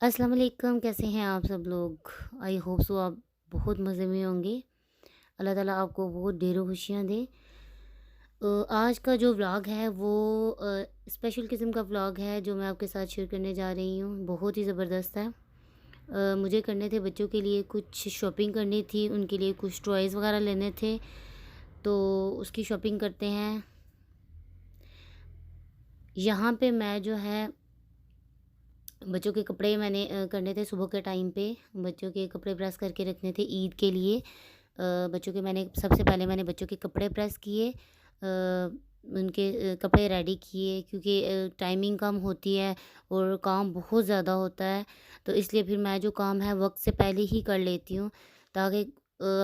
अस्सलाम वालेकुम, कैसे हैं आप सब लोग? आई होप सो आप बहुत मज़े में होंगे। अल्लाह ताला आपको बहुत ढेरों खुशियाँ दे। आज का जो व्लॉग है वो स्पेशल किस्म का व्लॉग है जो मैं आपके साथ शेयर करने जा रही हूँ। बहुत ही ज़बरदस्त है। मुझे करने थे बच्चों के लिए कुछ शॉपिंग करनी थी, उनके लिए कुछ टॉयज़ वगैरह लेने थे, तो उसकी शॉपिंग करते हैं। यहाँ पे मैं जो है बच्चों के कपड़े मैंने करने थे सुबह के टाइम पे, बच्चों के कपड़े प्रेस करके रखने थे ईद के लिए। बच्चों के मैंने सबसे पहले मैंने बच्चों के कपड़े प्रेस किए, उनके कपड़े रेडी किए क्योंकि टाइमिंग कम होती है और काम बहुत ज़्यादा होता है, तो इसलिए फिर मैं जो काम है वक़्त से पहले ही कर लेती हूँ ताकि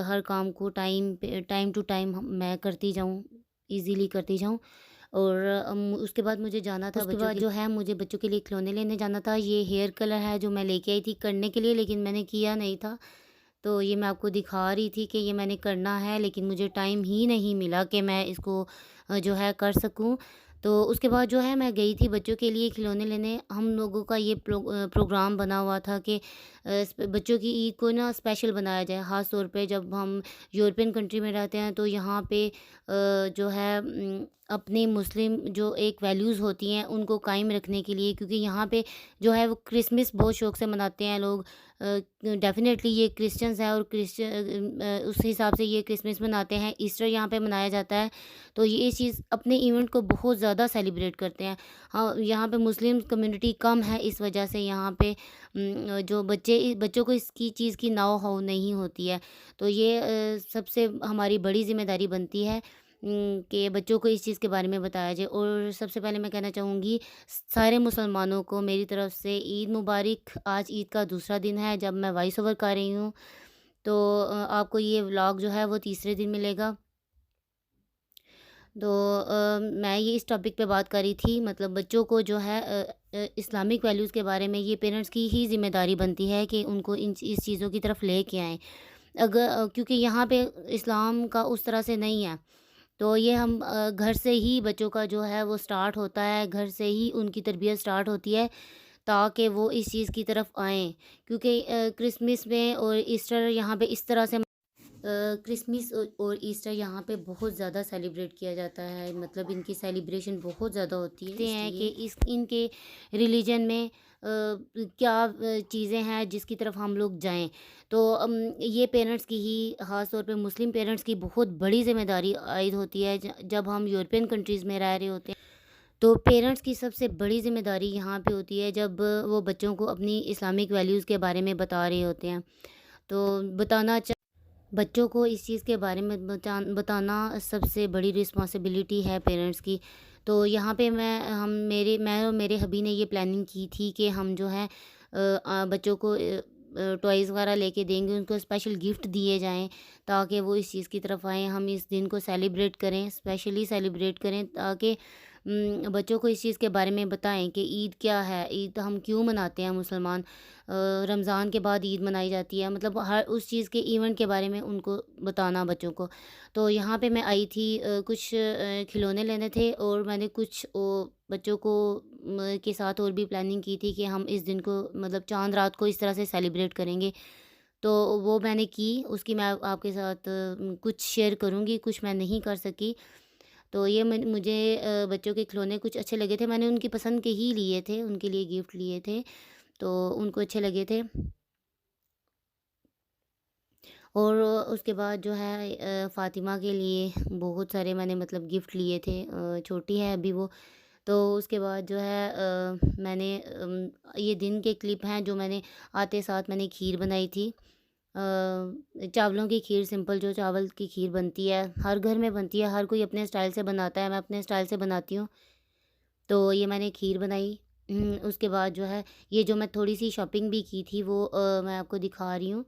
हर काम को टाइम टू टाइम मैं करती जाऊँ, ईज़िली करती जाऊँ। और उसके बाद मुझे जाना था उसके बच्चों बाद के जो है मुझे बच्चों के लिए खिलौने लेने जाना था। ये हेयर कलर है जो मैं लेके आई थी करने के लिए, लेकिन मैंने किया नहीं था। तो ये मैं आपको दिखा रही थी कि ये मैंने करना है, लेकिन मुझे टाइम ही नहीं मिला कि मैं इसको जो है कर सकूँ। तो उसके बाद जो है मैं गई थी बच्चों के लिए खिलौने लेने। हम लोगों का ये प्रोग्राम बना हुआ था कि बच्चों की ईद को ना स्पेशल बनाया जाए। ख़ास तौर पे जब हम यूरोपियन कंट्री में रहते हैं तो यहाँ पे जो है अपनी मुस्लिम जो एक वैल्यूज़ होती हैं उनको कायम रखने के लिए, क्योंकि यहाँ पे जो है वो क्रिसमस बहुत शौक से मनाते हैं लोग। डेफ़िनेटली ये क्रिश्चियंस हैं और उस हिसाब से ये क्रिसमस मनाते हैं, ईस्टर यहाँ पे मनाया जाता है। तो ये चीज़ अपने इवेंट को बहुत ज़्यादा सेलिब्रेट करते हैं। हाँ, यहाँ पे मुस्लिम कम्युनिटी कम है, इस वजह से यहाँ पे जो बच्चों को इसकी चीज़ की नाव-हाव नहीं होती है। तो ये सबसे हमारी बड़ी ज़िम्मेदारी बनती है कि बच्चों को इस चीज़ के बारे में बताया जाए। और सबसे पहले मैं कहना चाहूँगी सारे मुसलमानों को मेरी तरफ से ईद मुबारक। आज ईद का दूसरा दिन है जब मैं वॉइस ओवर कर रही हूँ, तो आपको ये व्लॉग जो है वो तीसरे दिन मिलेगा। तो मैं ये इस टॉपिक पे बात कर रही थी, मतलब बच्चों को जो है इस्लामिक वैल्यूज़ के बारे में ये पेरेंट्स की ही ज़िम्मेदारी बनती है कि उनको इस चीज़ों की तरफ लेके आएँ। क्योंकि यहाँ पे इस्लाम का उस तरह से नहीं है, तो ये हम घर से ही बच्चों का जो है वो स्टार्ट होता है, घर से ही उनकी तरबियत स्टार्ट होती है ताकि वो इस चीज़ की तरफ आएँ। क्योंकि क्रिसमस में और ईस्टर यहाँ पे इस तरह से क्रिसमस और ईस्टर यहाँ पे बहुत ज़्यादा सेलिब्रेट किया जाता है, मतलब इनकी सेलिब्रेशन बहुत ज़्यादा होती है। देखते हैं कि इस इनके रिलीजन में क्या चीज़ें हैं जिसकी तरफ हम लोग जाएँ। तो ये पेरेंट्स की ही, ख़ास तौर पे मुस्लिम पेरेंट्स की बहुत बड़ी ज़िम्मेदारी आयद होती है जब हम यूरोपियन कंट्रीज़ में रह रहे होते हैं। तो पेरेंट्स की सबसे बड़ी ज़िम्मेदारी यहाँ पे होती है जब वो बच्चों को अपनी इस्लामिक वैल्यूज़ के बारे में बता रहे होते हैं। तो बच्चों को इस चीज़ के बारे में बताना सबसे बड़ी रिस्पॉन्सिबिलिटी है पेरेंट्स की। तो यहाँ पे मैं और मेरे हबी ने ये प्लानिंग की थी कि हम जो है बच्चों को टॉयज़ वगैरह लेके देंगे, उनको स्पेशल गिफ्ट दिए जाएँ ताकि वो इस चीज़ की तरफ आएँ। हम इस दिन को सेलिब्रेट करें, स्पेशली सेलिब्रेट करें ताकि बच्चों को इस चीज़ के बारे में बताएँ कि ईद क्या है, ईद हम क्यों मनाते हैं मुसलमान। रमज़ान के बाद ईद मनाई जाती है, मतलब हर उस चीज़ के इवेंट के बारे में उनको बताना बच्चों को। तो यहाँ पे मैं आई थी कुछ खिलौने लेने थे और मैंने कुछ बच्चों को के साथ और भी प्लानिंग की थी कि हम इस दिन को, मतलब चाँद रात को इस तरह से सेलिब्रेट करेंगे। तो वो मैंने की, उसकी मैं आपके साथ कुछ शेयर करूँगी, कुछ मैं नहीं कर सकी। तो ये मुझे बच्चों के खिलौने कुछ अच्छे लगे थे, मैंने उनकी पसंद के ही लिए थे, उनके लिए गिफ्ट लिए थे, तो उनको अच्छे लगे थे। और उसके बाद जो है फ़ातिमा के लिए बहुत सारे मैंने मतलब गिफ्ट लिए थे, छोटी है अभी वो। तो उसके बाद जो है मैंने ये दिन के क्लिप हैं जो मैंने आते साथ मैंने खीर बनाई थी। चावलों की खीर, सिंपल जो चावल की खीर बनती है, हर घर में बनती है, हर कोई अपने स्टाइल से बनाता है, मैं अपने स्टाइल से बनाती हूँ। तो ये मैंने खीर बनाई। उसके बाद जो है ये जो मैं थोड़ी-सी शॉपिंग भी की थी वो मैं आपको दिखा रही हूँ।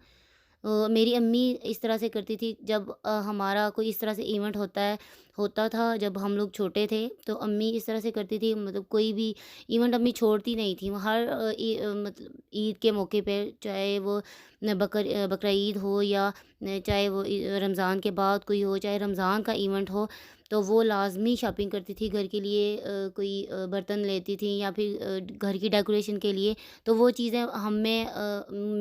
मेरी अम्मी इस तरह से करती थी जब हमारा कोई इस तरह से इवेंट होता था जब हम लोग छोटे थे, तो अम्मी इस तरह से करती थी, मतलब कोई भी इवेंट अम्मी छोड़ती नहीं थी। वो हर मतलब ईद के मौके पे, चाहे वो बकरा ईद हो या चाहे वो रमज़ान के बाद कोई हो, चाहे रमज़ान का इवेंट हो, तो वो लाज़मी शॉपिंग करती थी घर के लिए, कोई बर्तन लेती थी या फिर घर की डेकोरेशन के लिए, तो वो चीज़ें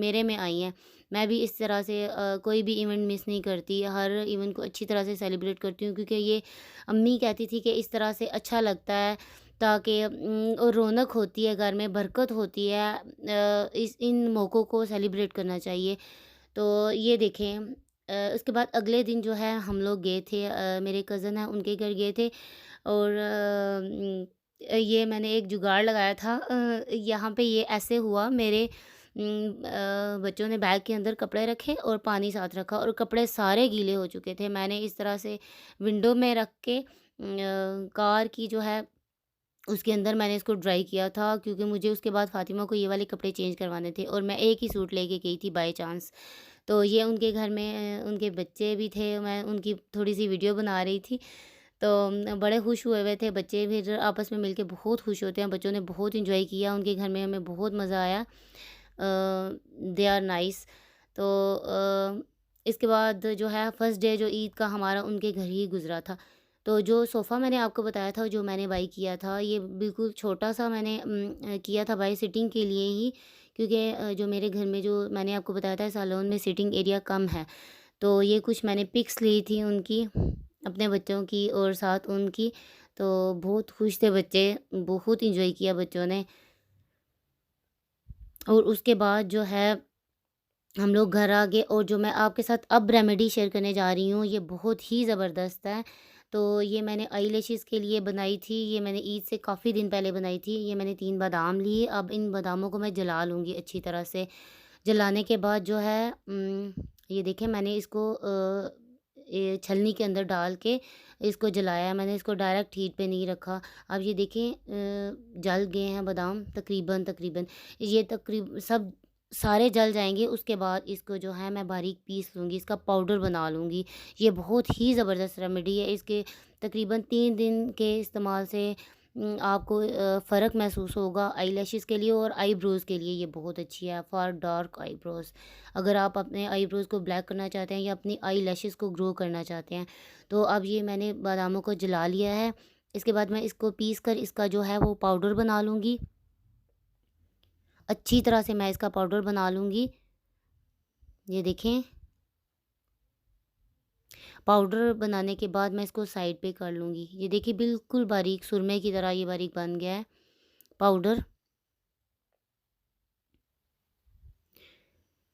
मेरे में आई हैं। मैं भी इस तरह से कोई भी इवेंट मिस नहीं करती, हर इवेंट को अच्छी तरह से सेलिब्रेट करती हूँ, क्योंकि ये अम्मी कहती थी कि इस तरह से अच्छा लगता है, ताकि और रौनक होती है घर में, बरकत होती है। इस इन मौक़ों को सेलिब्रेट करना चाहिए। तो ये देखें, उसके बाद अगले दिन जो है हम लोग गए थे, मेरे कज़न हैं उनके घर गए थे, और ये मैंने एक जुगाड़ लगाया था। यहाँ पे ये ऐसे हुआ, मेरे बच्चों ने बैग के अंदर कपड़े रखे और पानी साथ रखा, और कपड़े सारे गीले हो चुके थे। मैंने इस तरह से विंडो में रख के कार की जो है उसके अंदर मैंने इसको ड्राई किया था, क्योंकि मुझे उसके बाद फ़ातिमा को ये वाले कपड़े चेंज करवाने थे, और मैं एक ही सूट लेके गई थी बाय चांस। तो ये उनके घर में उनके बच्चे भी थे, मैं उनकी थोड़ी-सी वीडियो बना रही थी। तो बड़े खुश हुए हुए थे बच्चे, फिर आपस में मिलके बहुत खुश होते हैं, बच्चों ने बहुत एन्जॉय किया, उनके घर में हमें बहुत मज़ा आया। They are nice. तो इसके बाद जो है फर्स्ट डे जो ईद का हमारा उनके घर ही गुज़रा था। तो जो सोफ़ा मैंने आपको बताया था, जो मैंने बाय किया था, ये बिल्कुल छोटा-सा मैंने किया था बाय सिटिंग के लिए ही, क्योंकि जो मेरे घर में जो मैंने आपको बताया था सैलून में सीटिंग एरिया कम है। तो ये कुछ मैंने पिक्स ली थी उनकी, अपने बच्चों की और साथ उनकी, तो बहुत खुश थे बच्चे, बहुत एन्जॉय किया बच्चों ने। और उसके बाद जो है हम लोग घर आ गए, और जो मैं आपके साथ अब रेमेडी शेयर करने जा रही हूँ, ये बहुत ही ज़बरदस्त है। तो ये मैंने आईलैशेज़ के लिए बनाई थी, ये मैंने ईद से काफ़ी दिन पहले बनाई थी। ये मैंने 3 बादाम लिए, अब इन बादामों को मैं जला लूँगी अच्छी तरह से। जलाने के बाद जो है ये देखें, मैंने इसको ये छलनी के अंदर डाल के इसको जलाया है, मैंने इसको डायरेक्ट हीट पे नहीं रखा। अब ये देखें, जल गए हैं बादाम तकरीबन। ये सब सारे जल जाएँगे, उसके बाद इसको जो है मैं बारीक पीस लूँगी, इसका पाउडर बना लूँगी। ये बहुत ही ज़बरदस्त रेमेडी है, इसके तकरीबन 3 दिन के इस्तेमाल से आपको फ़र्क महसूस होगा आईलैशेज़ के लिए, और आईब्रोज़ के लिए ये बहुत अच्छी है फॉर डार्क आईब्रोज़। अगर आप अपने आईब्रोज़ को ब्लैक करना चाहते हैं या अपनी आईलैशेज़ को ग्रो करना चाहते हैं, तो अब ये मैंने बादामों को जला लिया है। इसके बाद मैं इसको पीस कर इसका जो है वो पाउडर बना लूँगी। अच्छी तरह से मैं इसका पाउडर बना लूँगी। ये देखें, पाउडर बनाने के बाद मैं इसको साइड पे कर लूँगी। ये देखिए बिल्कुल बारीक सुरमे की तरह ये बारीक बन गया है पाउडर।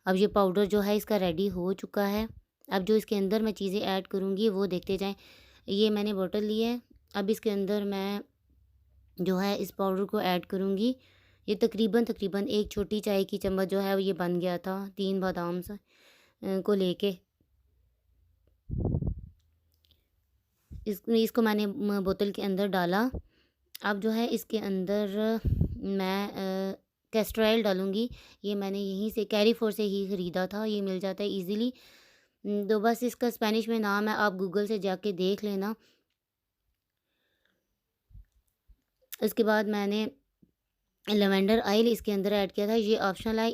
अब ये पाउडर जो है इसका रेडी हो चुका है। अब जो इसके अंदर मैं चीज़ें ऐड करूँगी वो देखते जाएँ। ये मैंने बॉटल ली है, अब इसके अंदर मैं जो है इस पाउडर को ऐड करूँगी। ये तकरीबन 1 छोटी चाय की चम्मच जो है ये बन गया था 3 बादाम को लेके। इसको मैंने बोतल के अंदर डाला। अब जो है इसके अंदर मैं कैस्टर ऑयल डालूँगी। ये मैंने यहीं से कैरीफोर से ही ख़रीदा था, ये मिल जाता है ईज़िली। तो बस इसका स्पेनिश में नाम है, आप गूगल से जाके देख लेना। उसके बाद मैंने लैवेंडर ऑयल इसके अंदर ऐड किया था, ये ऑप्शनल है।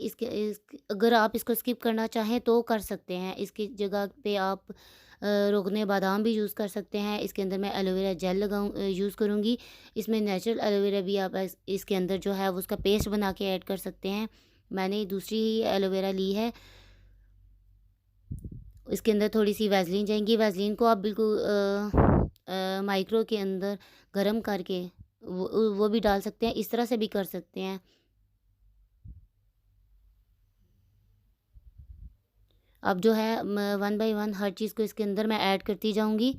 अगर आप इसको स्किप करना चाहें तो कर सकते हैं। इसकी जगह पे आप रोगने बादाम भी यूज़ कर सकते हैं। इसके अंदर मैं एलोवेरा जेल यूज़ करूँगी। इसमें नेचुरल एलोवेरा भी आप इसके अंदर जो है वो उसका पेस्ट बना के ऐड कर सकते हैं। मैंने दूसरी ही एलोवेरा ली है। इसके अंदर थोड़ी-सी वैसलीन जाएँगी। वैसलीन को आप बिल्कुल माइक्रो के अंदर गरम करके वो भी डाल सकते हैं, इस तरह से भी कर सकते हैं। अब जो है वन बाय वन हर चीज़ को इसके अंदर मैं ऐड करती जाऊँगी।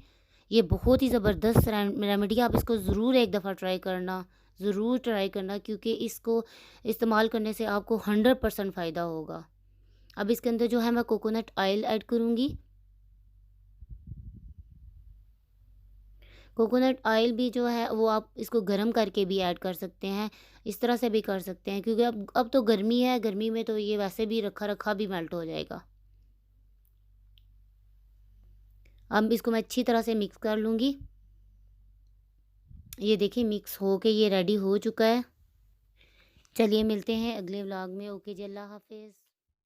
ये बहुत ही ज़बरदस्त रेमेडी है, आप इसको ज़रूर एक दफ़ा ट्राई करना, ज़रूर ट्राई करना, क्योंकि इसको इस्तेमाल करने से आपको 100% फ़ायदा होगा। अब इसके अंदर जो है मैं कोकोनट ऑयल ऐड करूँगी। कोकोनट ऑयल भी जो है वो आप इसको गरम करके भी ऐड कर सकते हैं, इस तरह से भी कर सकते हैं, क्योंकि अब तो गर्मी है, गर्मी में तो ये वैसे भी रखा-रखा भी मेल्ट हो जाएगा। अब इसको मैं अच्छी तरह से मिक्स कर लूँगी। ये देखिए मिक्स हो के ये रेडी हो चुका है। चलिए मिलते हैं अगले व्लॉग में। ओके जी, अल्लाह हाफ़िज़।